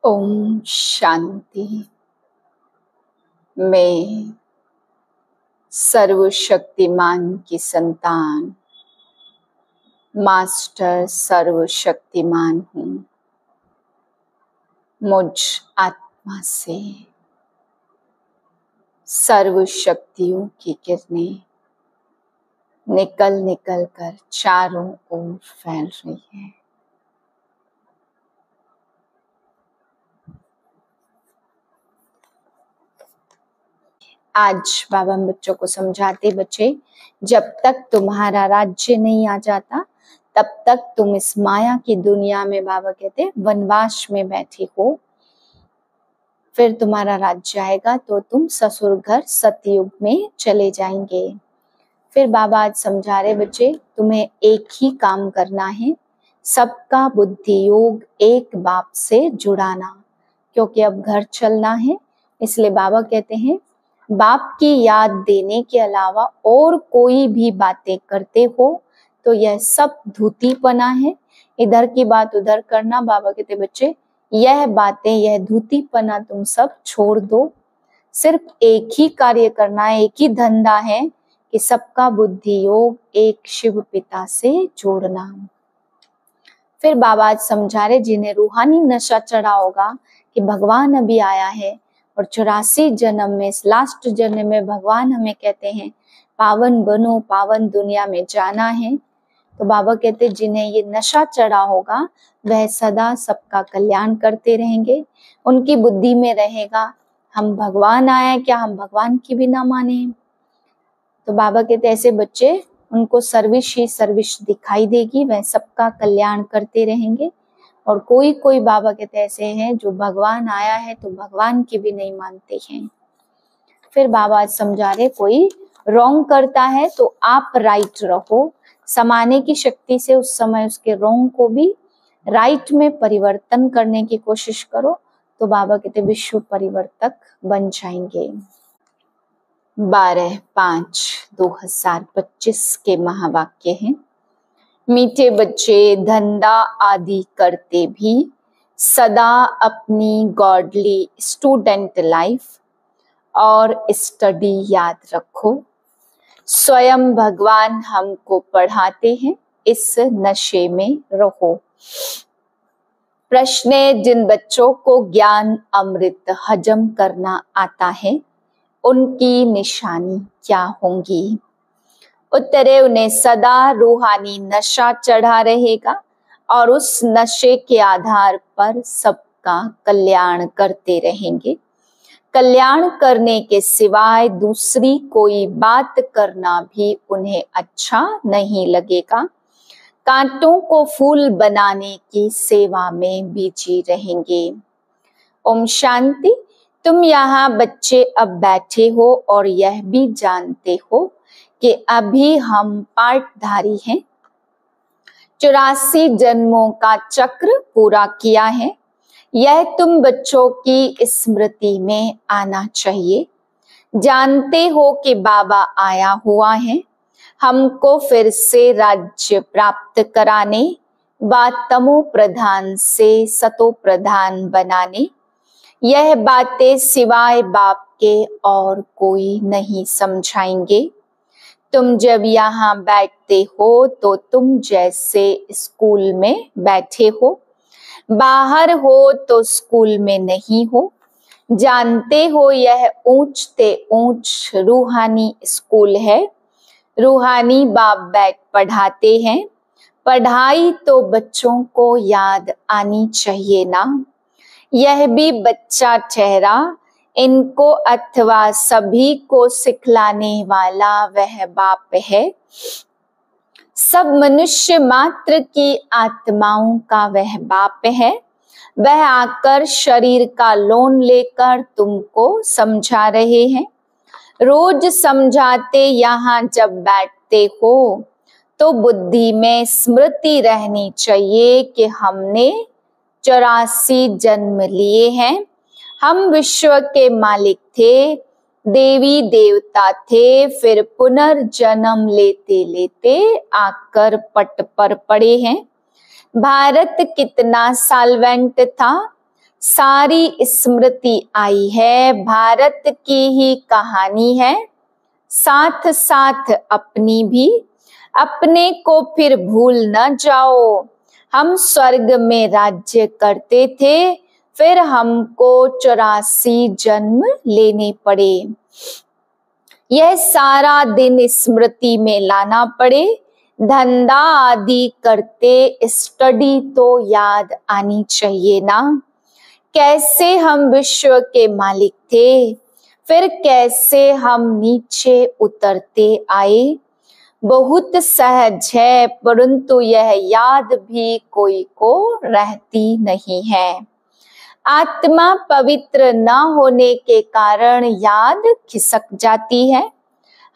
ओम शांति। मैं सर्वशक्तिमान की संतान मास्टर सर्वशक्तिमान हूँ। मुझ आत्मा से सर्व शक्तियों की किरणें निकल निकल कर चारों ओर फैल रही है। आज बाबा हम बच्चों को समझाते, बच्चे जब तक तुम्हारा राज्य नहीं आ जाता तब तक तुम इस माया की दुनिया में, बाबा कहते वनवास में बैठे हो। फिर तुम्हारा राज्य आएगा तो तुम ससुर घर सतयुग में चले जाएंगे। फिर बाबा आज समझा रहे, बच्चे तुम्हें एक ही काम करना है, सबका बुद्धि योग एक बाप से जुड़ाना, क्योंकि अब घर चलना है। इसलिए बाबा कहते हैं बाप की याद देने के अलावा और कोई भी बातें करते हो तो यह सब धूतीपना है। इधर की बात उधर करना, बाबा कहते बच्चे यह बातें, यह धूतीपना तुम सब छोड़ दो। सिर्फ एक ही कार्य करना, एक ही धंधा है कि सबका बुद्धि योग एक शिव पिता से जोड़ना। फिर बाबा आज समझा रहे जिन्हें रूहानी नशा चढ़ा होगा कि भगवान अभी आया है और 84 जन्म में, इस लास्ट जन्म में भगवान हमें कहते हैं पावन बनो, पावन दुनिया में जाना है। तो बाबा कहते जिन्हें ये नशा चढ़ा होगा वह सदा सबका कल्याण करते रहेंगे। उनकी बुद्धि में रहेगा हम भगवान आए, क्या हम भगवान की भी ना माने। तो बाबा कहते ऐसे बच्चे, उनको सर्विस ही सर्विस दिखाई देगी, वह सबका कल्याण करते रहेंगे। और कोई कोई बाबा कहते ऐसे हैं जो भगवान आया है तो भगवान की भी नहीं मानते हैं। फिर बाबा समझा रहे कोई रॉन्ग करता है तो आप राइट रहो, समाने की शक्ति से उस समय उसके रॉन्ग को भी राइट में परिवर्तन करने की कोशिश करो, तो बाबा कहते विश्व परिवर्तक बन जाएंगे। 12/5/2025 के महावाक्य हैं, मीठे बच्चे धंधा आदि करते भी सदा अपनी गॉडली स्टूडेंट लाइफ और स्टडी याद रखो। स्वयं भगवान हमको पढ़ाते हैं, इस नशे में रहो। प्रश्न है, जिन बच्चों को ज्ञान अमृत हजम करना आता है उनकी निशानी क्या होंगी? उत्तरे, उन्हें सदा रूहानी नशा चढ़ा रहेगा और उस नशे के आधार पर सबका कल्याण करते रहेंगे। कल्याण करने के सिवाय दूसरी कोई बात करना भी उन्हें अच्छा नहीं लगेगा। कांटों को फूल बनाने की सेवा में बिजी रहेंगे। ओम शांति। तुम यहाँ बच्चे अब बैठे हो और यह भी जानते हो कि अभी हम पार्टधारी हैं। 84 जन्मों का चक्र पूरा किया है, यह तुम बच्चों की स्मृति में आना चाहिए। जानते हो कि बाबा आया हुआ है हमको फिर से राज्य प्राप्त कराने व तमो प्रधान से सतो प्रधान बनाने। यह बातें सिवाय बाप के और कोई नहीं समझाएंगे। तुम जब यहाँ बैठते हो तो तुम जैसे स्कूल में बैठे हो, बाहर हो तो स्कूल में नहीं हो। जानते हो यह ऊंचते ऊंच रूहानी स्कूल है। रूहानी बाप बैठ पढ़ाते हैं। पढ़ाई तो बच्चों को याद आनी चाहिए ना। यह भी बच्चा ठहरा, इनको अथवा सभी को सिखलाने वाला वह बाप है। सब मनुष्य मात्र की आत्माओं का वह बाप है। वह आकर शरीर का लोन लेकर तुमको समझा रहे हैं। रोज समझाते यहाँ जब बैठते हो तो बुद्धि में स्मृति रहनी चाहिए कि हमने 84 जन्म लिए हैं। हम विश्व के मालिक थे, देवी देवता थे, फिर पुनर्जन्म लेते लेते आकर पट पर पड़े हैं। भारत कितना साल्वेंट था, सारी स्मृति आई है, भारत की ही कहानी है, साथ साथ अपनी भी। अपने को फिर भूल न जाओ, हम स्वर्ग में राज्य करते थे, फिर हमको 84 जन्म लेने पड़े। यह सारा दिन स्मृति में लाना पड़े, धंधा आदि करते स्टडी तो याद आनी चाहिए ना। कैसे हम विश्व के मालिक थे, फिर कैसे हम नीचे उतरते आए। बहुत सहज है, परंतु यह याद भी कोई को रहती नहीं है। आत्मा पवित्र न होने के कारण याद खिसक जाती है।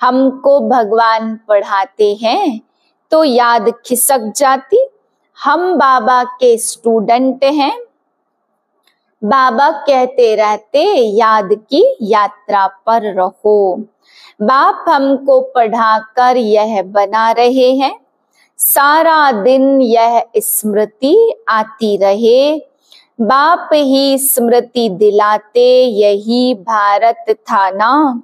हमको भगवान पढ़ाते हैं तो याद खिसक जाती। हम बाबा के स्टूडेंट हैं, बाबा कहते रहते याद की यात्रा पर रहो। बाप हमको पढ़ाकर यह बना रहे हैं, सारा दिन यह स्मृति आती रहे। बाप ही स्मृति दिलाते, यही भारत था ना।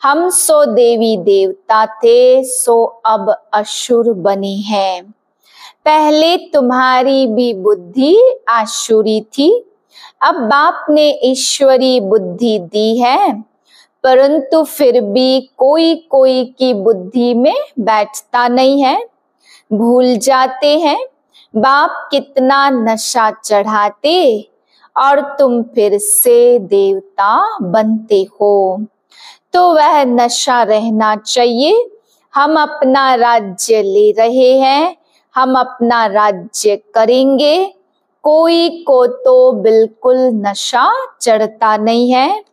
हम सो देवी देवता थे, सो अब असुर बने हैं। पहले तुम्हारी भी बुद्धि आसुरी थी, अब बाप ने ईश्वरी बुद्धि दी है, परंतु फिर भी कोई कोई की बुद्धि में बैठता नहीं है। भूल जाते हैं बाप कितना नशा चढ़ाते और तुम फिर से देवता बनते हो। तो वह नशा रहना चाहिए। हम अपना राज्य ले रहे हैं, हम अपना राज्य करेंगे। कोई को तो बिल्कुल नशा चढ़ता नहीं है।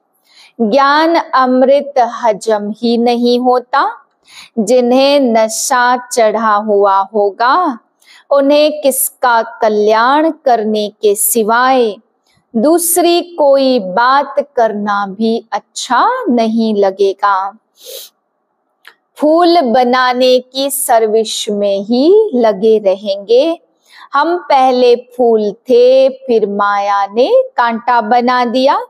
ज्ञान अमृत हजम ही नहीं होता। जिन्हें नशा चढ़ा हुआ होगा, उन्हें किसका कल्याण करने के सिवाय दूसरी कोई बात करना भी अच्छा नहीं लगेगा। फूल बनाने की सर्विस में ही लगे रहेंगे। हम पहले फूल थे, फिर माया ने कांटा बना दिया,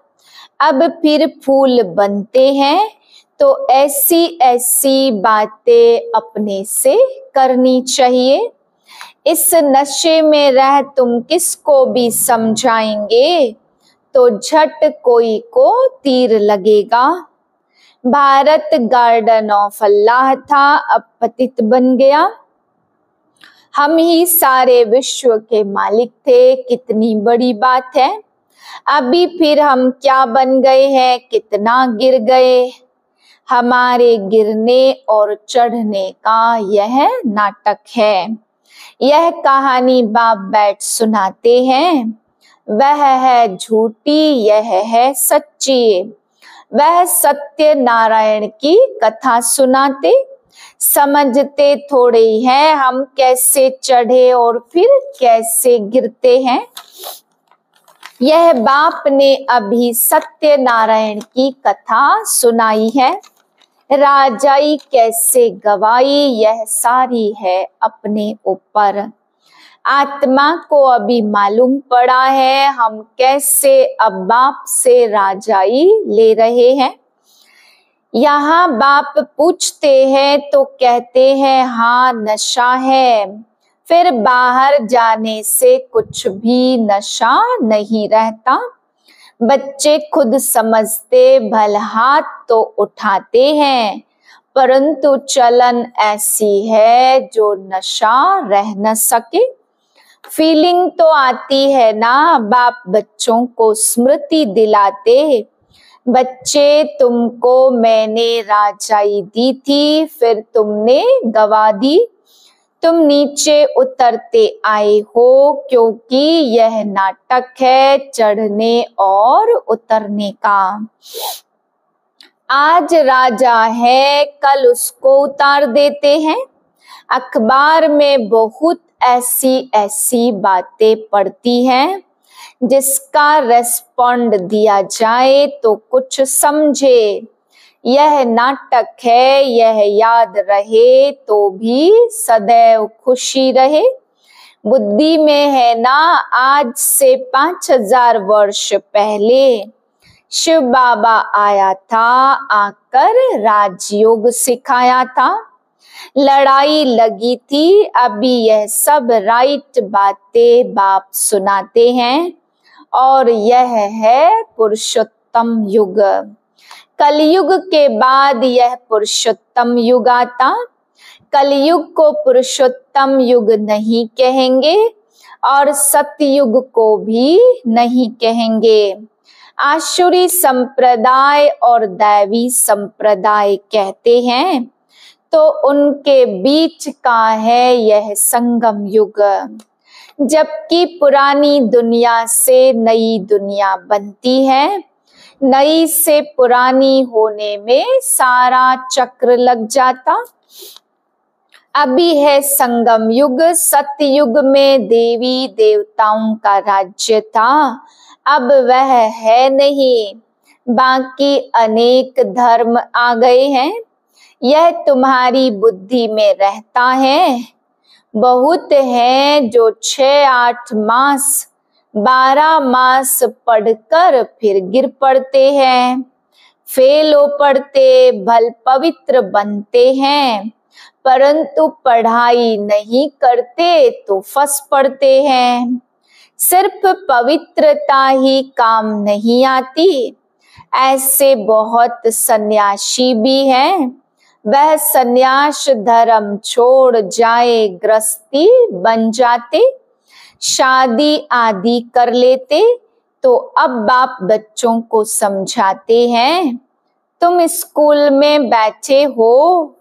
अब फिर फूल बनते हैं। तो ऐसी ऐसी बातें अपने से करनी चाहिए। इस नशे में रह तुम किसको भी समझाएंगे तो झट कोई को तीर लगेगा। भारत गार्डन ऑफ अल्लाह था, अब पतित बन गया। हम ही सारे विश्व के मालिक थे, कितनी बड़ी बात है। अभी फिर हम क्या बन गए हैं, कितना गिर गए। हमारे गिरने और चढ़ने का यह नाटक है। यह कहानी बाप बैठ सुनाते हैं, वह है झूठी, यह है सच्ची। वह सत्य नारायण की कथा सुनाते, समझते थोड़े ही हैं हम कैसे चढ़े और फिर कैसे गिरते हैं। यह बाप ने अभी सत्य नारायण की कथा सुनाई है। राजाई कैसे गवाई, यह सारी है अपने ऊपर। आत्मा को अभी मालूम पड़ा है हम कैसे अब बाप से राजाई ले रहे हैं। यहाँ बाप पूछते हैं तो कहते हैं हाँ नशा है, फिर बाहर जाने से कुछ भी नशा नहीं रहता। बच्चे खुद समझते, भल हाथ तो उठाते हैं, परंतु चलन ऐसी है जो नशा रह न सके। फीलिंग तो आती है ना, बाप बच्चों को स्मृति दिलाते। बच्चे तुमको मैंने राजाई दी थी, फिर तुमने गवा दी। तुम नीचे उतरते आए हो, क्योंकि यह नाटक है चढ़ने और उतरने का। आज राजा है, कल उसको उतार देते हैं। अखबार में बहुत ऐसी ऐसी बातें पढ़ती हैं, जिसका रेस्पॉन्ड दिया जाए तो कुछ समझे। यह नाटक है, यह याद रहे तो भी सदैव खुशी रहे। बुद्धि में है ना, आज से 5000 वर्ष पहले शिव बाबा आया था, आकर राजयोग सिखाया था। लड़ाई लगी थी, अभी यह सब राइट बातें बाप सुनाते हैं, और यह है पुरुषोत्तम युग। कलयुग के बाद यह पुरुषोत्तम युग आता। कलयुग को पुरुषोत्तम युग नहीं कहेंगे और सतयुग को भी नहीं कहेंगे। आसुरी संप्रदाय और दैवी संप्रदाय कहते हैं, तो उनके बीच का है यह संगम युग। जबकि पुरानी दुनिया से नई दुनिया बनती है, नई से पुरानी होने में सारा चक्र लग जाता। अभी है संगम युग। सतयुग में देवी देवताओं का राज्य था, अब वह है नहीं। बाकी अनेक धर्म आ गए हैं, यह तुम्हारी बुद्धि में रहता है। बहुत हैं जो 6-8 मास 12 मास पढ़कर फिर गिर पड़ते हैं, फेल हो पड़ते, भल पवित्र बनते हैं, परंतु पढ़ाई नहीं करते तो फंस पड़ते हैं। सिर्फ पवित्रता ही काम नहीं आती। ऐसे बहुत सन्यासी भी हैं, वह सन्यास धर्म छोड़ जाए, गृहस्थी बन जाते, शादी आदि कर लेते, तो अब बाप बच्चों को समझाते हैं, तुम स्कूल में बैठे हो,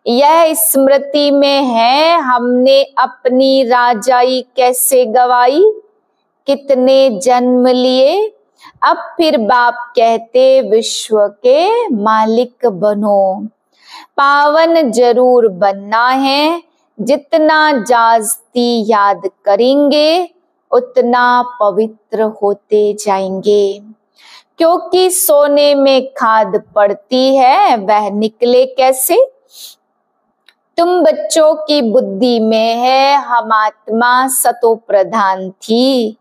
यह स्मृति में है हमने अपनी राजाई कैसे गवाई, कितने जन्म लिए। अब फिर बाप कहते विश्व के मालिक बनो। पावन जरूर बनना है, जितना जास्ती याद करेंगे उतना पवित्र होते जाएंगे। क्योंकि सोने में खाद पड़ती है, वह निकले कैसे। तुम बच्चों की बुद्धि में है हम आत्मा सतो प्रधान थी,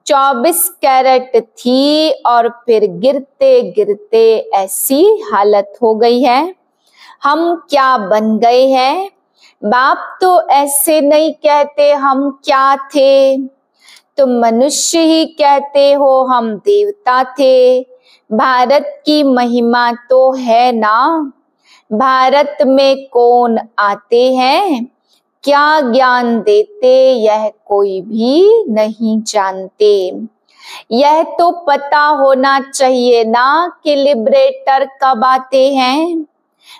24 कैरेट थी, और फिर गिरते गिरते ऐसी हालत हो गई है। हम क्या बन गए हैं। बाप तो ऐसे नहीं कहते हम क्या थे, तुम मनुष्य ही कहते हो हम देवता थे। भारत की महिमा तो है ना, भारत में कौन आते हैं, क्या ज्ञान देते, यह कोई भी नहीं जानते। यह तो पता होना चाहिए ना कि लिबरेटर कब आते हैं।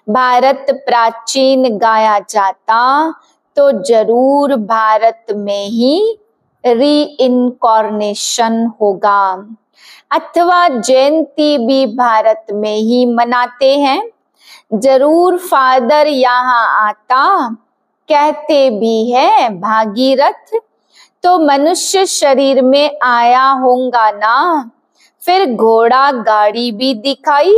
भारत प्राचीन गाया जाता तो जरूर भारत में ही रीइनकॉर्नेशन होगा, अथवा जयंती भी भारत में ही मनाते हैं। जरूर फादर यहाँ आता, कहते भी है भागीरथ, तो मनुष्य शरीर में आया होगा ना। फिर घोड़ा गाड़ी भी दिखाई,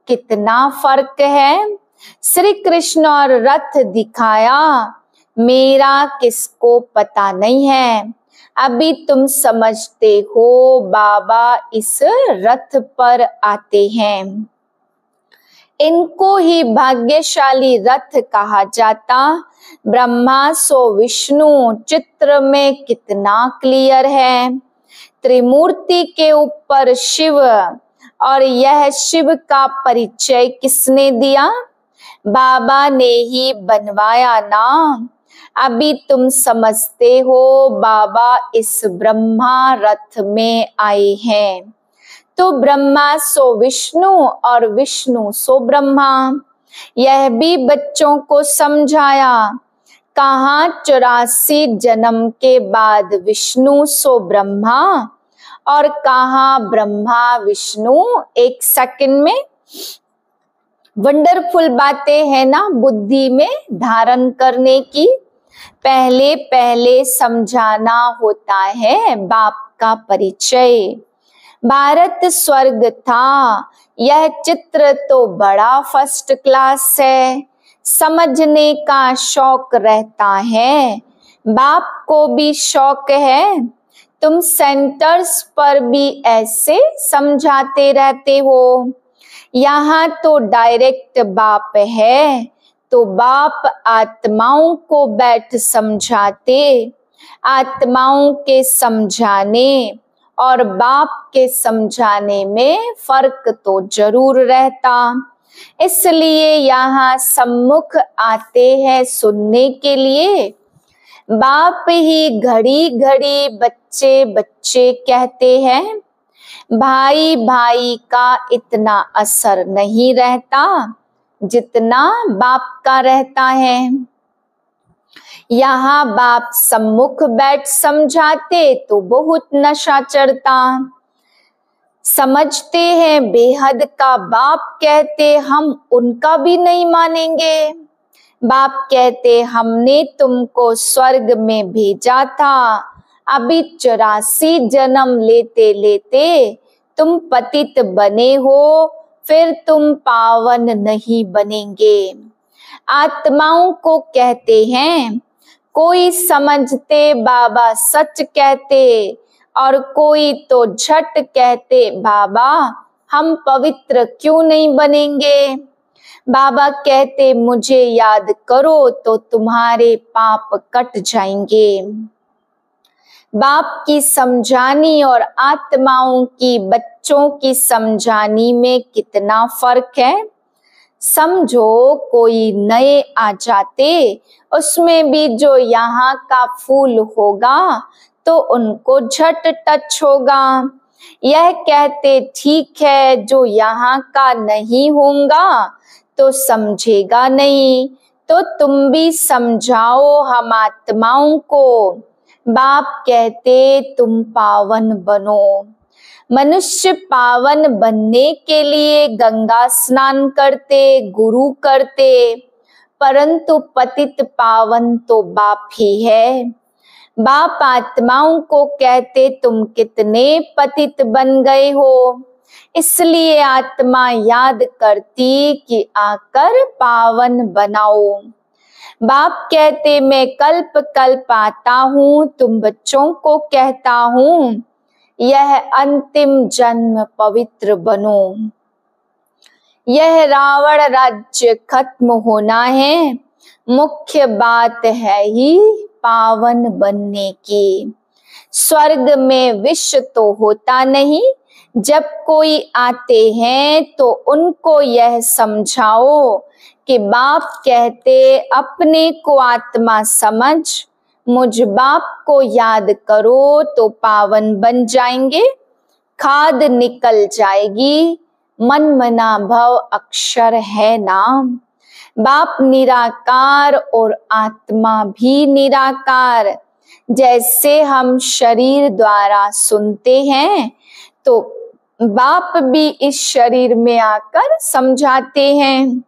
कितना फर्क है। श्री कृष्ण और रथ दिखाया, मेरा किसको पता नहीं है। अभी तुम समझते हो बाबा इस रथ पर आते हैं। इनको ही भाग्यशाली रथ कहा जाता। ब्रह्मा सो विष्णु चित्र में कितना क्लियर है। त्रिमूर्ति के ऊपर शिव, और यह शिव का परिचय किसने दिया, बाबा ने ही बनवाया ना। अभी तुम समझते हो बाबा इस ब्रह्मा रथ में आए हैं, तो ब्रह्मा सो विष्णु और विष्णु सो ब्रह्मा। यह भी बच्चों को समझाया, कहाँ 84 जन्म के बाद विष्णु सो ब्रह्मा, और कहाँ ब्रह्मा विष्णु 1 सेकंड में। वंडरफुल बातें है ना बुद्धि में धारण करने की। पहले पहले समझाना होता है बाप का परिचय। भारत स्वर्ग था, यह चित्र तो बड़ा फर्स्ट क्लास है, समझने का शौक रहता है। बाप को भी शौक है, तुम सेंटर्स पर भी ऐसे समझाते रहते हो। यहाँ तो डायरेक्ट बाप है, तो बाप आत्माओं को बैठ समझाते। आत्माओं के समझाने और बाप के समझाने में फर्क तो जरूर रहता, इसलिए यहाँ सम्मुख आते हैं सुनने के लिए। बाप ही घड़ी घड़ी बच्चे बच्चे कहते हैं। भाई भाई का इतना असर नहीं रहता जितना बाप का रहता है। यहाँ बाप सम्मुख बैठ समझाते तो बहुत नशा चढ़ता। समझते हैं बेहद का बाप कहते हम उनका भी नहीं मानेंगे। बाप कहते हमने तुमको स्वर्ग में भेजा था, अभी 84 जन्म लेते लेते तुम पतित बने हो, फिर तुम पावन नहीं बनेंगे। आत्माओं को कहते हैं, कोई समझते बाबा सच कहते और कोई तो झट कहते बाबा हम पवित्र क्यों नहीं बनेंगे। बाबा कहते मुझे याद करो तो तुम्हारे पाप कट जाएंगे। बाप की समझानी और आत्माओं की बच्चों की समझानी में कितना फर्क है। समझो कोई नए आ जाते, उसमें भी जो यहाँ का फूल होगा तो उनको झट टच होगा। यह कहते ठीक है, जो यहाँ का नहीं होगा तो समझेगा नहीं, तो तुम भी समझाओ हम आत्माओं को। बाप कहते तुम पावन बनो। मनुष्य पावन बनने के लिए गंगा स्नान करते, गुरु करते, परंतु पतित पावन तो बाप ही है। बाप आत्माओं को कहते तुम कितने पतित बन गए हो, इसलिए आत्मा याद करती कि आकर पावन बनाओ। बाप कहते मैं कल्प कल्प आता हूँ, तुम बच्चों को कहता हूँ यह अंतिम जन्म पवित्र बनो। यह रावण राज्य खत्म होना है, मुख्य बात है ही पावन बनने की। स्वर्ग में विष तो होता नहीं, जब कोई आते हैं तो उनको यह समझाओ कि बाप कहते अपने को आत्मा समझ, मुझ बाप को याद करो तो पावन बन जाएंगे। खाद निकल जाएगी, मन मना भव अक्षर है नाम। बाप निराकार और आत्मा भी निराकार। जैसे हम शरीर द्वारा सुनते हैं तो बाप भी इस शरीर में आकर समझाते हैं।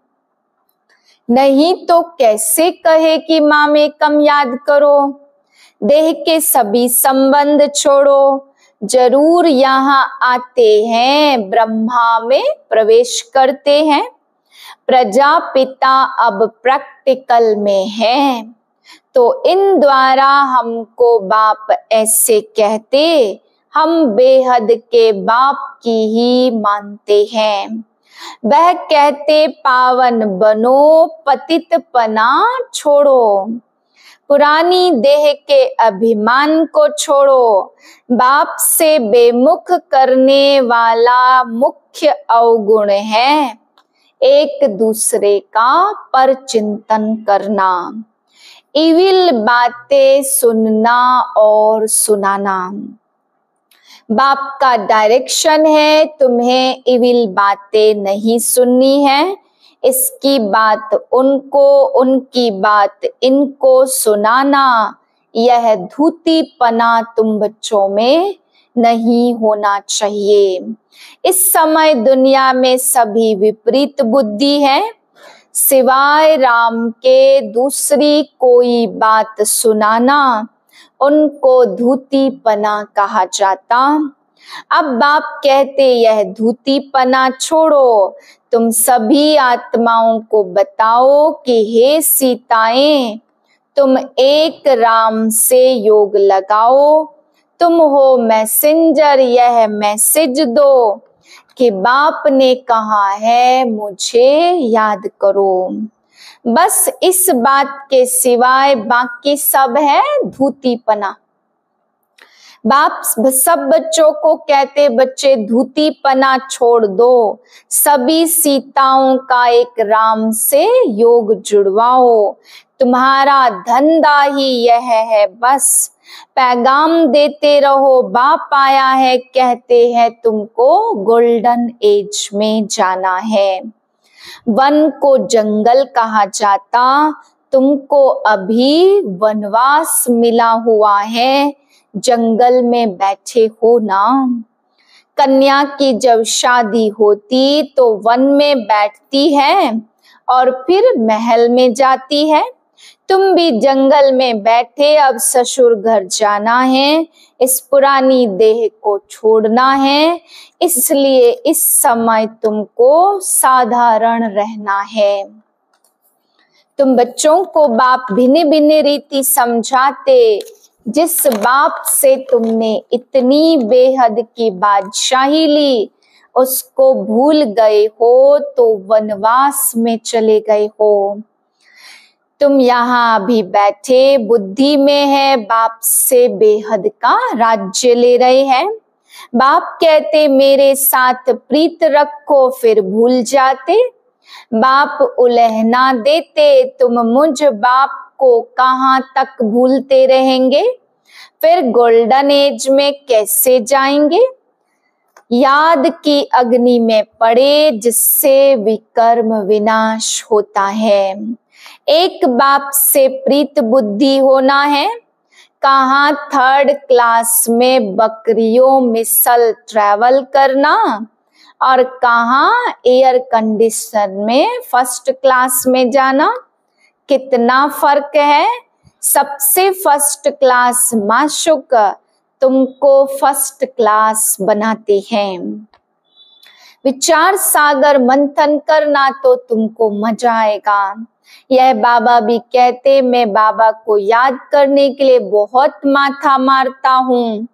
नहीं तो कैसे कहे कि माँ में कम याद करो। देह के सभी संबंध छोड़ो, जरूर यहाँ आते हैं, ब्रह्मा में प्रवेश करते हैं। प्रजापिता अब प्रैक्टिकल में है, तो इन द्वारा हमको बाप ऐसे कहते, हम बेहद के बाप की ही मानते हैं। वह कहते पावन बनो, पतितपना छोड़ो, पुरानी देह के अभिमान को छोड़ो। बाप से बेमुख करने वाला मुख्य अवगुण है एक दूसरे का पर चिंतन करना, इविल बातें सुनना और सुनाना। बाप का डायरेक्शन है तुम्हें इविल बातें नहीं सुननी है, इसकी बात उनको, उनकी बात इनको सुनाना। यह धूतीपना तुम बच्चों में नहीं होना चाहिए। इस समय दुनिया में सभी विपरीत बुद्धि है, सिवाय राम के दूसरी कोई बात सुनाना उनको धूतीपना कहा जाता। अब बाप कहते यह धूतीपना छोड़ो, तुम सभी आत्माओं को बताओ कि हे सीताएं, तुम एक राम से योग लगाओ, तुम हो मैसेंजर यह मैसेज दो कि बाप ने कहा है मुझे याद करो। बस इस बात के सिवाय बाकी सब है धूतीपना। बाप सब बच्चों को कहते बच्चे धूतीपना छोड़ दो, सभी सीताओं का एक राम से योग जुड़वाओ। तुम्हारा धंधा ही यह है बस, पैगाम देते रहो बाप आया है, कहते हैं तुमको गोल्डन एज में जाना है। वन को जंगल कहा जाता, तुमको अभी वनवास मिला हुआ है, जंगल में बैठे हो ना। कन्या की जब शादी होती तो वन में बैठती है और फिर महल में जाती है। तुम भी जंगल में बैठे अब ससुर घर जाना है, इस पुरानी देह को छोड़ना है, इसलिए इस समय तुमको साधारण रहना है। तुम बच्चों को बाप भिन्न भिन्न रीति समझाते, जिस बाप से तुमने इतनी बेहद की बादशाही ली उसको भूल गए हो तो वनवास में चले गए हो। तुम यहाँ भी बैठे बुद्धि में है, बाप से बेहद का राज्य ले रहे हैं। बाप कहते मेरे साथ प्रीत रखो, फिर भूल जाते। बाप उलहना देते, तुम मुझ बाप को कहाँ तक भूलते रहेंगे, फिर गोल्डन एज में कैसे जाएंगे। याद की अग्नि में पड़े, जिससे विकर्म विनाश होता है। एक बाप से प्रीत बुद्धि होना है, कहाँ थर्ड क्लास में बकरियों मिसल ट्रैवल करना और कहाँ एयर कंडीशन में फर्स्ट क्लास में जाना। कितना फर्क है। सबसे फर्स्ट क्लास माशुक तुमको फर्स्ट क्लास बनाते हैं। विचार सागर मंथन करना तो तुमको मजा आएगा। यह बाबा भी कहते मैं बाबा को याद करने के लिए बहुत माथा मारता हूँ,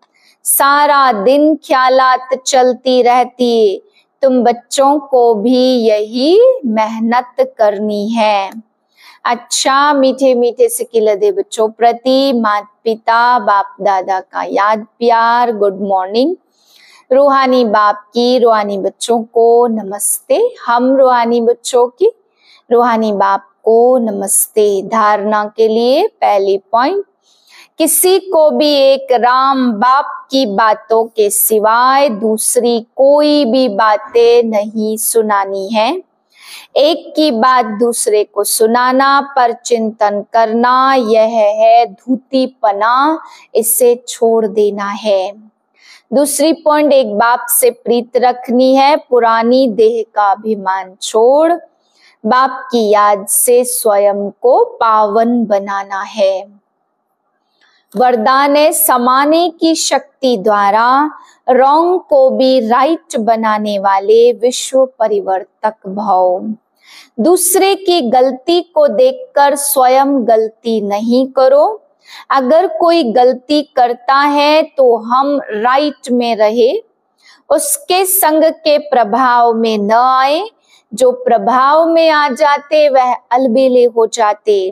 सारा दिन ख्यालात चलती रहती। तुम बच्चों को भी यही मेहनत करनी है। अच्छा मीठे मीठे से खिलते बच्चों प्रति माता पिता बाप दादा का याद प्यार गुड मॉर्निंग। रूहानी बाप की रूहानी बच्चों को नमस्ते। हम रूहानी बच्चों की रूहानी बाप को नमस्ते। धारणा के लिए पहली पॉइंट, किसी को भी एक राम बाप की बातों के सिवाय दूसरी कोई भी बातें नहीं सुनानी है। एक की बात दूसरे को सुनाना पर चिंतन करना यह है धूतीपना, इसे छोड़ देना है। दूसरी पॉइंट, एक बाप से प्रीत रखनी है, पुरानी देह का अभिमान छोड़ बाप की याद से स्वयं को पावन बनाना है। वरदान है समाने की शक्ति द्वारा रॉन्ग को भी राइट बनाने वाले विश्व परिवर्तक भाव। दूसरे की गलती को देखकर स्वयं गलती नहीं करो। अगर कोई गलती करता है तो हम राइट में रहे, उसके संग के प्रभाव में न आए। जो प्रभाव में आ जाते वह अलबेले हो जाते।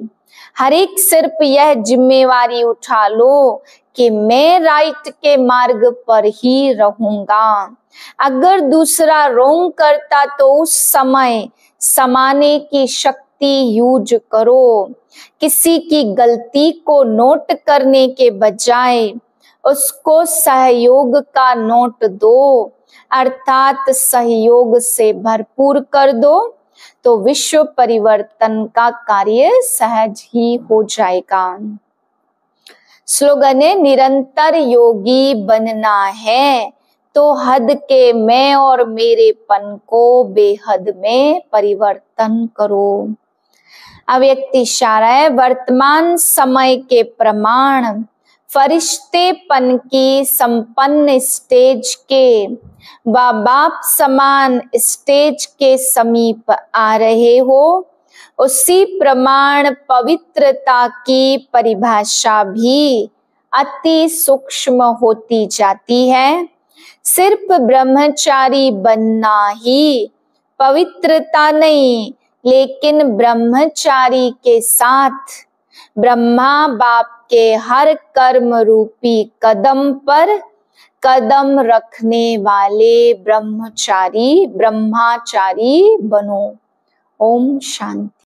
हर एक सिर्फ यह जिम्मेवारी उठा लो कि मैं राइट के मार्ग पर ही रहूंगा। अगर दूसरा रोंग करता तो उस समय समाने की शक्ति यूज करो। किसी की गलती को नोट करने के बजाय उसको सहयोग का नोट दो, अर्थात सहयोग से भरपूर कर दो, तो विश्व परिवर्तन का कार्य सहज ही हो जाएगा। स्लोगन है निरंतर योगी बनना है तो हद के मैं और मेरेपन को बेहद में परिवर्तन करो। अव्यक्त इशारा है वर्तमान समय के प्रमाण फरिश्तेपन की संपन्न स्टेज के व बाप समान स्टेज के समीप आ रहे हो। उसी प्रमाण पवित्रता की परिभाषा भी अति सूक्ष्म होती जाती है। सिर्फ ब्रह्मचारी बनना ही पवित्रता नहीं, लेकिन ब्रह्मचारी के साथ ब्रह्मा बाप के हर कर्म रूपी कदम पर कदम रखने वाले ब्रह्मचारी बनो। ओम शांति।